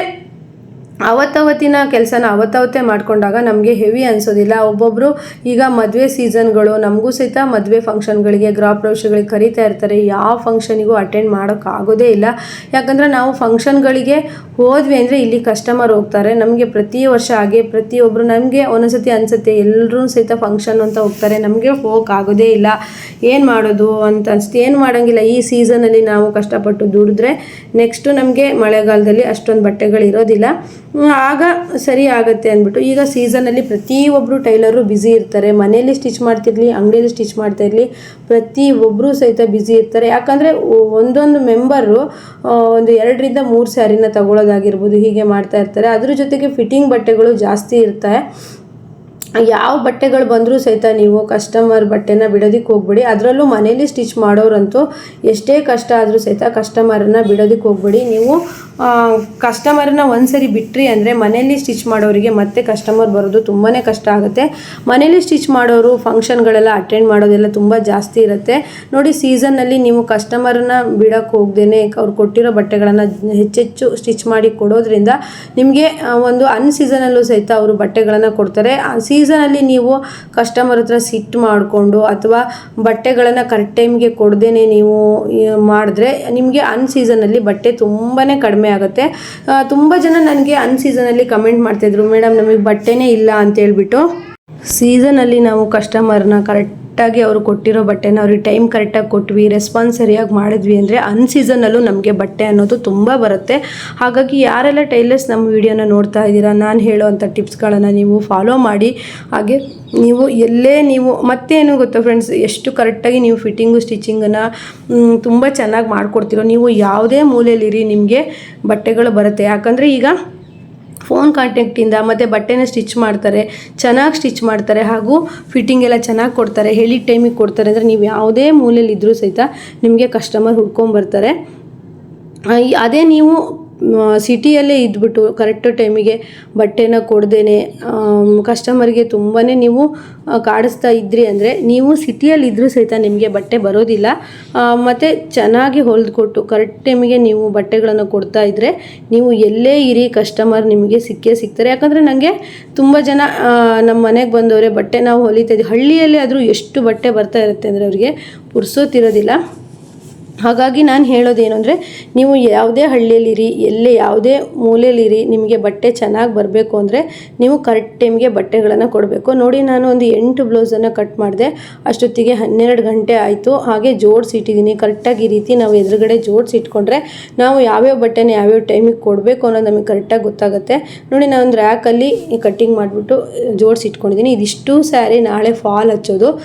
ಅವತ್ತಿನ ಕೆಲಸನ ಅವತ್ತೇ ಮಾಡ್ಕೊಂಡಾಗ ನಮಗೆ ಹೆವಿ ಅನಿಸೋದಿಲ್ಲ. ಒಬ್ಬೊಬ್ಬರು ಈಗ ಮದುವೆ ಸೀಸನ್ಗಳು, ನಮಗೂ ಸಹಿತ ಮದುವೆ ಫಂಕ್ಷನ್ಗಳಿಗೆ, ಗೃಹ ಪ್ರವೇಶಗಳಿಗೆ ಕರೀತಾ ಇರ್ತಾರೆ. ಯಾವ ಫಂಕ್ಷನಿಗೂ ಅಟೆಂಡ್ ಮಾಡೋಕ್ಕಾಗೋದೇ ಇಲ್ಲ. ಯಾಕಂದರೆ ನಾವು ಫಂಕ್ಷನ್ಗಳಿಗೆ ಹೋದ್ವಿ ಅಂದರೆ ಇಲ್ಲಿ ಕಸ್ಟಮರ್ ಹೋಗ್ತಾರೆ. ನಮಗೆ ಪ್ರತಿ ವರ್ಷ ಹಾಗೆ ಪ್ರತಿಯೊಬ್ಬರು ನಮಗೆ ಒಂದೊಂದ್ಸತಿ ಅನಿಸುತ್ತೆ, ಎಲ್ಲರೂ ಸಹಿತ ಫಂಕ್ಷನ್ ಅಂತ ಹೋಗ್ತಾರೆ, ನಮಗೆ ಹೋಗೋಕ್ಕಾಗೋದೇ ಇಲ್ಲ, ಏನು ಮಾಡೋದು ಅಂತ ಅನಿಸುತ್ತೆ. ಏನು ಮಾಡೋಂಗಿಲ್ಲ. ಈ ಸೀಸನಲ್ಲಿ ನಾವು ಕಷ್ಟಪಟ್ಟು ದುಡಿದ್ರೆ ನೆಕ್ಸ್ಟು ನಮಗೆ ಮಳೆಗಾಲದಲ್ಲಿ ಅಷ್ಟೊಂದು ಬಟ್ಟೆಗಳು ಇರೋದಿಲ್ಲ, ಆಗ ಸರಿ ಆಗುತ್ತೆ ಅಂದ್ಬಿಟ್ಟು. ಈಗ ಸೀಸನಲ್ಲಿ ಪ್ರತಿಯೊಬ್ಬರು ಟೈಲರು ಬ್ಯುಸಿ ಇರ್ತಾರೆ. ಮನೆಯಲ್ಲಿ ಸ್ಟಿಚ್ ಮಾಡ್ತಿರಲಿ, ಅಂಗಡಿಯಲ್ಲಿ ಸ್ಟಿಚ್ ಮಾಡ್ತಾ ಇರಲಿ, ಪ್ರತಿಯೊಬ್ಬರು ಸಹಿತ ಬ್ಯುಸಿ ಇರ್ತಾರೆ. ಯಾಕಂದರೆ ಒಂದೊಂದು ಮೆಂಬರು ಒಂದು 2-3 ಸ್ಯಾರಿನ ತಗೊಳ್ಳೋದಾಗಿರ್ಬೋದು, ಹೀಗೆ ಮಾಡ್ತಾ ಇರ್ತಾರೆ. ಅದ್ರ ಜೊತೆಗೆ ಫಿಟ್ಟಿಂಗ್ ಬಟ್ಟೆಗಳು ಜಾಸ್ತಿ ಇರ್ತವೆ. ಯಾವ ಬಟ್ಟೆಗಳು ಬಂದರೂ ಸಹಿತ ನೀವು ಕಸ್ಟಮರ್ ಬಟ್ಟೆನ ಬಿಡೋದಕ್ಕೆ ಹೋಗ್ಬೇಡಿ. ಅದರಲ್ಲೂ ಮನೇಲಿ ಸ್ಟಿಚ್ ಮಾಡೋರಂತೂ ಎಷ್ಟೇ ಕಷ್ಟ ಆದರೂ ಸಹಿತ ಕಸ್ಟಮರನ್ನು ಬಿಡೋದಕ್ಕೆ ಹೋಗ್ಬೇಡಿ. ನೀವು ಕಸ್ಟಮರನ್ನ ಒಂದ್ಸರಿ ಬಿಟ್ರಿ ಅಂದರೆ ಮನೇಲಿ ಸ್ಟಿಚ್ ಮಾಡೋರಿಗೆ ಮತ್ತೆ ಕಸ್ಟಮರ್ ಬರೋದು ತುಂಬಾ ಕಷ್ಟ ಆಗುತ್ತೆ. ಮನೇಲಿ ಸ್ಟಿಚ್ ಮಾಡೋರು ಫಂಕ್ಷನ್ಗಳೆಲ್ಲ ಅಟೆಂಡ್ ಮಾಡೋದೆಲ್ಲ ತುಂಬ ಜಾಸ್ತಿ ಇರುತ್ತೆ. ನೋಡಿ, ಸೀಸನ್ನಲ್ಲಿ ನೀವು ಕಸ್ಟಮರನ್ನ ಬಿಡೋಕ್ಕೆ ಹೋಗ್ದೇನೆ ಅವ್ರು ಕೊಟ್ಟಿರೋ ಬಟ್ಟೆಗಳನ್ನು ಹೆಚ್ಚೆಚ್ಚು ಸ್ಟಿಚ್ ಮಾಡಿ ಕೊಡೋದ್ರಿಂದ ನಿಮಗೆ ಒಂದು ಅನ್ಸೀಸನಲ್ಲೂ ಸಹಿತ ಅವರು ಬಟ್ಟೆಗಳನ್ನು ಕೊಡ್ತಾರೆ. ಸೀಸನಲ್ಲಿ ನೀವು ಕಸ್ಟಮರ್ ಹತ್ರ ಸಿಟ್ಟು ಮಾಡಿಕೊಂಡು ಅಥವಾ ಬಟ್ಟೆಗಳನ್ನು ಕರೆಕ್ಟ್ ಟೈಮ್ಗೆ ಕೊಡ್ದೇನೆ ನೀವು ಮಾಡಿದ್ರೆ ನಿಮಗೆ ಅನ್ಸೀಸನಲ್ಲಿ ಬಟ್ಟೆ ತುಂಬಾ ಕಡಿಮೆ ಆಗುತ್ತೆ. ತುಂಬ ಜನ ನನಗೆ ಅನ್ಸೀಸನಲ್ಲಿ ಕಮೆಂಟ್ ಮಾಡ್ತಾಯಿದ್ರು, ಮೇಡಮ್ ನಮಗೆ ಬಟ್ಟೆನೇ ಇಲ್ಲ ಅಂತೇಳ್ಬಿಟ್ಟು. ಸೀಸನಲ್ಲಿ ನಾವು ಕಸ್ಟಮರ್ನ ಕರೆಕ್ಟಾಗಿ ಅವರು ಕೊಟ್ಟಿರೋ ಬಟ್ಟೆನ ಅವ್ರಿಗೆ ಟೈಮ್ ಕರೆಕ್ಟಾಗಿ ಕೊಟ್ವಿ, ರೆಸ್ಪಾನ್ಸ್ ಸರಿಯಾಗಿ ಮಾಡಿದ್ವಿ ಅಂದರೆ ಅನ್ಸೀಸನಲ್ಲೂ ನಮಗೆ ಬಟ್ಟೆ ಅನ್ನೋದು ತುಂಬ ಬರುತ್ತೆ. ಹಾಗಾಗಿ ಯಾರೆಲ್ಲ ಟೈಲರ್ಸ್ ನಮ್ಮ ವಿಡಿಯೋನ ನೋಡ್ತಾ ಇದ್ದೀರಾ, ನಾನು ಹೇಳೋವಂಥ ಟಿಪ್ಸ್ಗಳನ್ನು ನೀವು ಫಾಲೋ ಮಾಡಿ. ಹಾಗೆ ನೀವು ಎಲ್ಲೇ ನೀವು ಮತ್ತೇನು ಗೊತ್ತಾ ಫ್ರೆಂಡ್ಸ್, ಎಷ್ಟು ಕರೆಕ್ಟಾಗಿ ನೀವು ಫಿಟ್ಟಿಂಗು ಸ್ಟಿಚಿಂಗನ್ನು ತುಂಬ ಚೆನ್ನಾಗಿ ಮಾಡಿಕೊಡ್ತೀರೋ, ನೀವು ಯಾವುದೇ ಮೂಲೆಯಲ್ಲಿರಿ ನಿಮಗೆ ಬಟ್ಟೆಗಳು ಬರುತ್ತೆ. ಯಾಕಂದರೆ ಈಗ ಫೋನ್ ಕಾಂಟ್ಯಾಕ್ಟಿಂದ ಮತ್ತು ಬಟ್ಟೆನ ಸ್ಟಿಚ್ ಮಾಡ್ತಾರೆ, ಚೆನ್ನಾಗಿ ಸ್ಟಿಚ್ ಮಾಡ್ತಾರೆ, ಹಾಗೂ ಫಿಟ್ಟಿಂಗ್ ಎಲ್ಲ ಚೆನ್ನಾಗಿ ಕೊಡ್ತಾರೆ, ಹೇಳಿದ ಟೈಮಿಗೆ ಕೊಡ್ತಾರೆ ಅಂದರೆ ನೀವು ಯಾವುದೇ ಮೂಲೆಯಲ್ಲಿದ್ದರೂ ಸಹಿತ ನಿಮಗೆ ಕಸ್ಟಮರ್ ಹುಡ್ಕೊಂಬರ್ತಾರೆ. ಅದೇ ನೀವು ಸಿಟಿಯಲ್ಲೇ ಇದ್ಬಿಟ್ಟು ಕರೆಕ್ಟ್ ಟೈಮಿಗೆ ಬಟ್ಟೆನ ಕೊಡ್ದೇನೆ ಕಸ್ಟಮರ್ಗೆ ತುಂಬಾ ನೀವು ಕಾಡಿಸ್ತಾ ಇದ್ರಿ ಅಂದರೆ ನೀವು ಸಿಟಿಯಲ್ಲಿ ಇದ್ದರೂ ಸಹಿತ ನಿಮಗೆ ಬಟ್ಟೆ ಬರೋದಿಲ್ಲ. ಮತ್ತು ಚೆನ್ನಾಗಿ ಹೊಲಿದ್ಕೊಟ್ಟು ಕರೆಕ್ಟ್ ಟೈಮಿಗೆ ನೀವು ಬಟ್ಟೆಗಳನ್ನು ಕೊಡ್ತಾ ಇದ್ದರೆ ನೀವು ಎಲ್ಲೇ ಇರಿ ಕಸ್ಟಮರ್ ನಿಮಗೆ ಸಿಕ್ಕೇ ಸಿಗ್ತಾರೆ. ಯಾಕಂದರೆ ನನಗೆ ತುಂಬ ಜನ ನಮ್ಮ ಮನೆಗೆ ಬಂದವರೇ ಬಟ್ಟೆ ನಾವು ಹೊಲಿತಾ ಇದ್ದೀವಿ, ಹಳ್ಳಿಯಲ್ಲಿ ಆದರೂ ಎಷ್ಟು ಬಟ್ಟೆ ಬರ್ತಾ ಇರುತ್ತೆ ಅಂದರೆ ಅವರಿಗೆ ಪುರ್ಸೋತಿರೋದಿಲ್ಲ. ಹಾಗಾಗಿ ನಾನು ಹೇಳೋದೇನು ಅಂದರೆ, ನೀವು ಯಾವುದೇ ಹಳ್ಳಿಯಲ್ಲಿರಿ, ಎಲ್ಲೇ ಯಾವುದೇ ಮೂಲೆಯಲ್ಲಿರಿ, ನಿಮಗೆ ಬಟ್ಟೆ ಚೆನ್ನಾಗಿ ಬರಬೇಕು ಅಂದರೆ ನೀವು ಕರೆಕ್ಟ್ ಟೈಮ್ಗೆ ಬಟ್ಟೆಗಳನ್ನು ಕೊಡಬೇಕು. ನೋಡಿ, ನಾನು ಒಂದು 8 ಬ್ಲೌಸನ್ನು ಕಟ್ ಮಾಡಿದೆ. ಅಷ್ಟೊತ್ತಿಗೆ 12 ಗಂಟೆ ಆಯಿತು. ಹಾಗೆ ಜೋಡಿಸಿಟ್ಟಿದ್ದೀನಿ ಕರೆಕ್ಟಾಗಿ. ಈ ರೀತಿ ನಾವು ಎದುರುಗಡೆ ಜೋಡಿಸಿಟ್ಕೊಂಡ್ರೆ ನಾವು ಯಾವ್ಯಾವ ಬಟ್ಟೆನ ಯಾವ್ಯಾವ ಟೈಮಿಗೆ ಕೊಡಬೇಕು ಅನ್ನೋದು ನಮಗೆ ಕರೆಕ್ಟಾಗಿ ಗೊತ್ತಾಗುತ್ತೆ. ನೋಡಿ, ನಾನು ಒಂದು ರ್ಯಾಕಲ್ಲಿ ಕಟ್ಟಿಂಗ್ ಮಾಡಿಬಿಟ್ಟು ಜೋಡಿಸಿಟ್ಕೊಂಡಿದ್ದೀನಿ. ಇದಿಷ್ಟು ಸ್ಯಾರಿ ನಾಳೆ ಫಾಲ್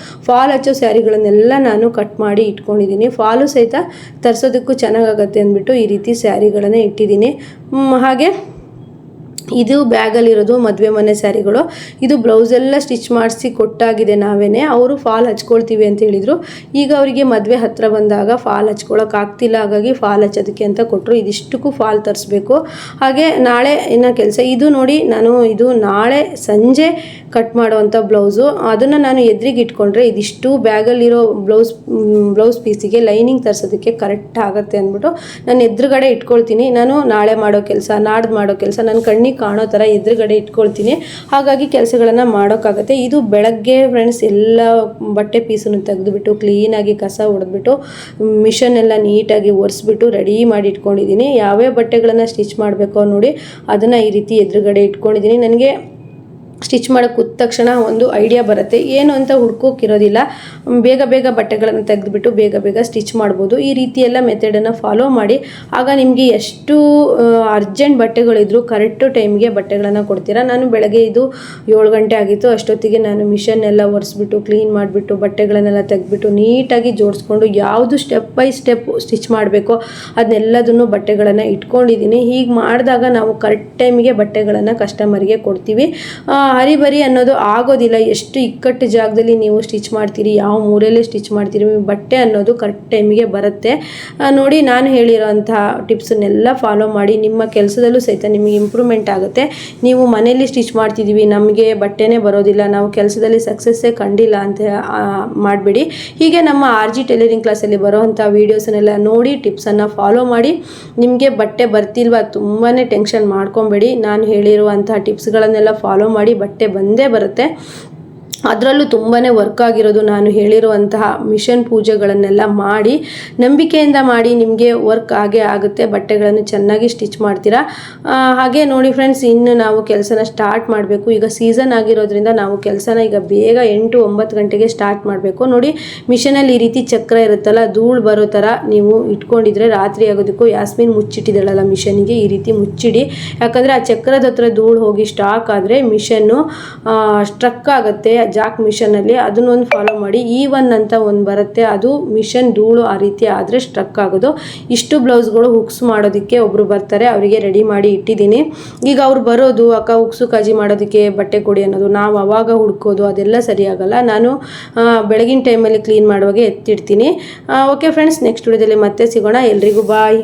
ಹಚ್ಚೋ ಸ್ಯಾರಿಗಳನ್ನೆಲ್ಲ ನಾನು ಕಟ್ ಮಾಡಿ ಇಟ್ಕೊಂಡಿದ್ದೀನಿ. ಫಾಲು ಸಹಿತ ತರಿಸೋದಕ್ಕೂ ಚೆನ್ನಾಗಾಗತ್ತೆ ಅಂದ್ಬಿಟ್ಟು ಈ ರೀತಿ ಸ್ಯಾರಿಗಳನ್ನು ಇಟ್ಟಿದ್ದೀನಿ. ಹಾಗೆ ಇದು ಬ್ಯಾಗಲ್ಲಿರೋದು ಮದುವೆ ಮನೆ ಸ್ಯಾರಿಗಳು. ಇದು ಬ್ಲೌಸೆಲ್ಲ ಸ್ಟಿಚ್ ಮಾಡಿಸಿ ಕೊಟ್ಟಾಗಿದೆ ನಾವೇನೆ. ಅವರು ಫಾಲ್ ಹಚ್ಕೊಳ್ತೀವಿ ಅಂತ ಹೇಳಿದರು. ಈಗ ಅವರಿಗೆ ಮದುವೆ ಹತ್ತಿರ ಬಂದಾಗ ಫಾಲ್ ಹಚ್ಕೊಳ್ಳೋಕ್ಕಾಗ್ತಿಲ್ಲ, ಹಾಗಾಗಿ ಫಾಲ್ ಹಚ್ಚೋದಕ್ಕೆ ಅಂತ ಕೊಟ್ಟರು. ಇದಿಷ್ಟಕ್ಕೂ ಫಾಲ್ ತರಿಸ್ಬೇಕು. ಹಾಗೆ ನಾಳೆ ಇನ್ನು ಕೆಲಸ ಇದು ನೋಡಿ, ಇದು ನಾಳೆ ಸಂಜೆ ಕಟ್ ಮಾಡುವಂಥ ಬ್ಲೌಸು. ಅದನ್ನು ನಾನು ಎದುರಿಗೆ ಇಟ್ಕೊಂಡ್ರೆ ಇದಿಷ್ಟು ಬ್ಯಾಗಲ್ಲಿರೋ ಬ್ಲೌಸ್ ಪೀಸಿಗೆ ಲೈನಿಂಗ್ ತರಿಸೋದಕ್ಕೆ ಕರೆಕ್ಟ್ ಆಗುತ್ತೆ ಅಂದ್ಬಿಟ್ಟು ನಾನು ಎದುರುಗಡೆ ಇಟ್ಕೊಳ್ತೀನಿ. ನಾನು ನಾಳೆ ಮಾಡೋ ಕೆಲಸ, ನಾಡ್ದು ಮಾಡೋ ಕೆಲಸ ನನ್ನ ಕಣ್ಣಿಗೆ ಕಾಣೋ ಥರ ಎದುರುಗಡೆ ಇಟ್ಕೊಳ್ತೀನಿ. ಹಾಗಾಗಿ ಕೆಲಸಗಳನ್ನು ಮಾಡೋಕ್ಕಾಗತ್ತೆ. ಇದು ಬೆಳಗ್ಗೆ ಫ್ರೆಂಡ್ಸ್ ಎಲ್ಲ ಬಟ್ಟೆ ಪೀಸನ್ನು ತೆಗೆದುಬಿಟ್ಟು ಕ್ಲೀನಾಗಿ ಕಸ ಹೊಡೆದ್ಬಿಟ್ಟು ಮಿಷನ್ ಎಲ್ಲ ನೀಟಾಗಿ ಒರೆಸ್ಬಿಟ್ಟು ರೆಡಿ ಮಾಡಿ ಇಟ್ಕೊಂಡಿದ್ದೀನಿ. ಯಾವ್ಯಾವ ಬಟ್ಟೆಗಳನ್ನು ಸ್ಟಿಚ್ ಮಾಡಬೇಕೋ ನೋಡಿ ಅದನ್ನು ಈ ರೀತಿ ಎದುರುಗಡೆ ಇಟ್ಕೊಂಡಿದ್ದೀನಿ. ನನಗೆ ಸ್ಟಿಚ್ ಮಾಡೋಕ್ಕೆ ಕೂತ ತಕ್ಷಣ ಒಂದು ಐಡಿಯಾ ಬರುತ್ತೆ, ಏನು ಅಂತ ಹುಡ್ಕೋಕ್ಕಿರೋದಿಲ್ಲ. ಬೇಗ ಬಟ್ಟೆಗಳನ್ನು ತೆಗೆದುಬಿಟ್ಟು ಬೇಗ ಸ್ಟಿಚ್ ಮಾಡ್ಬೋದು. ಈ ರೀತಿ ಎಲ್ಲ ಮೆಥಡನ್ನು ಫಾಲೋ ಮಾಡಿ. ಆಗ ನಿಮಗೆ ಎಷ್ಟು ಅರ್ಜೆಂಟ್ ಬಟ್ಟೆಗಳಿದ್ರು ಕರೆಕ್ಟು ಟೈಮ್ಗೆ ಬಟ್ಟೆಗಳನ್ನು ಕೊಡ್ತೀರಾ. ನಾನು ಬೆಳಗ್ಗೆ 7 ಗಂಟೆ ಆಗಿತ್ತು. ಅಷ್ಟೊತ್ತಿಗೆ ನಾನು ಮಿಷನ್ ಎಲ್ಲ ಒರೆಸ್ಬಿಟ್ಟು ಕ್ಲೀನ್ ಮಾಡಿಬಿಟ್ಟು ಬಟ್ಟೆಗಳನ್ನೆಲ್ಲ ತೆಗೆದ್ಬಿಟ್ಟು ನೀಟಾಗಿ ಜೋಡಿಸ್ಕೊಂಡು ಯಾವುದು ಸ್ಟೆಪ್ ಬೈ ಸ್ಟೆಪ್ ಸ್ಟಿಚ್ ಮಾಡಬೇಕೋ ಅದನ್ನೆಲ್ಲದನ್ನು ಬಟ್ಟೆಗಳನ್ನು ಇಟ್ಕೊಂಡಿದ್ದೀನಿ. ಹೀಗೆ ಮಾಡಿದಾಗ ನಾವು ಕರೆಕ್ಟ್ ಟೈಮಿಗೆ ಬಟ್ಟೆಗಳನ್ನು ಕಸ್ಟಮರ್ಗೆ ಕೊಡ್ತೀವಿ. ಹರಿಬರಿ ಅನ್ನೋದು ಆಗೋದಿಲ್ಲ. ಎಷ್ಟು ಇಕ್ಕಟ್ಟು ಜಾಗದಲ್ಲಿ ನೀವು ಸ್ಟಿಚ್ ಮಾಡ್ತೀರಿ, ಯಾವ ಮೂಲೆಯಲ್ಲೇ ಸ್ಟಿಚ್ ಮಾಡ್ತೀರಿ, ಬಟ್ಟೆ ಅನ್ನೋದು ಕರೆಕ್ಟ್ ಟೈಮಿಗೆ ಬರುತ್ತೆ. ನೋಡಿ, ನಾನು ಹೇಳಿರೋಂತಹ ಟಿಪ್ಸನ್ನೆಲ್ಲ ಫಾಲೋ ಮಾಡಿ. ನಿಮ್ಮ ಕೆಲಸದಲ್ಲೂ ಸಹಿತ ನಿಮಗೆ ಇಂಪ್ರೂವ್ಮೆಂಟ್ ಆಗುತ್ತೆ. ನೀವು ಮನೆಯಲ್ಲಿ ಸ್ಟಿಚ್ ಮಾಡ್ತಿದ್ದೀವಿ, ನಮಗೆ ಬಟ್ಟೆನೇ ಬರೋದಿಲ್ಲ, ನಾವು ಕೆಲಸದಲ್ಲಿ ಸಕ್ಸಸ್ಸೇ ಕಂಡಿಲ್ಲ ಅಂತ ಮಾಡಬೇಡಿ. ಹೀಗೆ ನಮ್ಮ RG ಟೈಲರಿಂಗ್ ಕ್ಲಾಸಲ್ಲಿ ಬರೋವಂಥ ವೀಡಿಯೋಸನ್ನೆಲ್ಲ ನೋಡಿ ಟಿಪ್ಸನ್ನು ಫಾಲೋ ಮಾಡಿ. ನಿಮಗೆ ಬಟ್ಟೆ ಬರ್ತಿಲ್ವಾ ತುಂಬಾ ಟೆನ್ಷನ್ ಮಾಡ್ಕೊಬೇಡಿ. ನಾನು ಹೇಳಿರುವಂಥ ಟಿಪ್ಸ್ಗಳನ್ನೆಲ್ಲ ಫಾಲೋ ಮಾಡಿ, ಬಟ್ಟೆ ಬಂದೇ ಬರುತ್ತೆ. ಅದರಲ್ಲೂ ತುಂಬಾ ವರ್ಕ್ ಆಗಿರೋದು ನಾನು ಹೇಳಿರುವಂತಹ ಮಿಷನ್ ಪೂಜೆಗಳನ್ನೆಲ್ಲ ಮಾಡಿ ನಂಬಿಕೆಯಿಂದ ಮಾಡಿ. ನಿಮಗೆ ವರ್ಕ್ ಆಗೇ ಆಗುತ್ತೆ. ಬಟ್ಟೆಗಳನ್ನು ಚೆನ್ನಾಗಿ ಸ್ಟಿಚ್ ಮಾಡ್ತೀರಾ. ಹಾಗೆ ನೋಡಿ ಫ್ರೆಂಡ್ಸ್, ಇನ್ನು ನಾವು ಕೆಲಸನ ಸ್ಟಾರ್ಟ್ ಮಾಡಬೇಕು. ಈಗ ಸೀಸನ್ ಆಗಿರೋದ್ರಿಂದ ನಾವು ಕೆಲಸನ ಈಗ ಬೇಗ 8-9 ಗಂಟೆಗೆ ಸ್ಟಾರ್ಟ್ ಮಾಡಬೇಕು. ನೋಡಿ, ಮಿಷನಲ್ಲಿ ಈ ರೀತಿ ಚಕ್ರ ಇರುತ್ತಲ್ಲ, ಧೂಳು ಬರೋ ಥರ ನೀವು ಇಟ್ಕೊಂಡಿದ್ರೆ ರಾತ್ರಿ ಆಗೋದಕ್ಕೂ ಯಾಸ್ಮಿನ್ ಮುಚ್ಚಿಟ್ಟಿದ್ದಾಳಲ್ಲ ಮಿಷನಿಗೆ, ಈ ರೀತಿ ಮುಚ್ಚಿಡಿ. ಯಾಕಂದರೆ ಆ ಚಕ್ರದ ಹತ್ರ ಧೂಳು ಹೋಗಿ ಸ್ಟಾಕ್ ಆದರೆ ಮಿಷನ್ನು ಸ್ಟ್ರಕ್ ಆಗುತ್ತೆ ಜಾಕ್ ಮಿಷನಲ್ಲಿ. ಅದನ್ನೊಂದು ಫಾಲೋ ಮಾಡಿ. E1 ಅಂತ ಒಂದು ಬರುತ್ತೆ, ಅದು ಮಿಷನ್ ಧೂಳು ಆ ರೀತಿ ಆದರೆ ಸ್ಟ್ರಕ್ ಆಗೋದು. ಇಷ್ಟು ಬ್ಲೌಸ್ಗಳು ಹುಕ್ಸ್ ಮಾಡೋದಕ್ಕೆ ಒಬ್ಬರು ಬರ್ತಾರೆ, ಅವರಿಗೆ ರೆಡಿ ಮಾಡಿ ಇಟ್ಟಿದ್ದೀನಿ. ಈಗ ಅವ್ರು ಬರೋದು, ಅಕ್ಕ ಹುಕ್ಸು ಕಾಜಿ ಮಾಡೋದಕ್ಕೆ ಬಟ್ಟೆ ಕೊಡಿ ಅನ್ನೋದು, ನಾವು ಅವಾಗ ಹುಡ್ಕೋದು ಅದೆಲ್ಲ ಸರಿಯಾಗಲ್ಲ. ನಾನು ಬೆಳಗಿನ ಟೈಮಲ್ಲಿ ಕ್ಲೀನ್ ಮಾಡುವಾಗ ಎತ್ತಿಡ್ತೀನಿ. ಓಕೆ ಫ್ರೆಂಡ್ಸ್, ನೆಕ್ಸ್ಟ್ ವಿಡಿಯೋದಲ್ಲಿ ಮತ್ತೆ ಸಿಗೋಣ. ಎಲ್ರಿಗೂ ಬಾಯ್.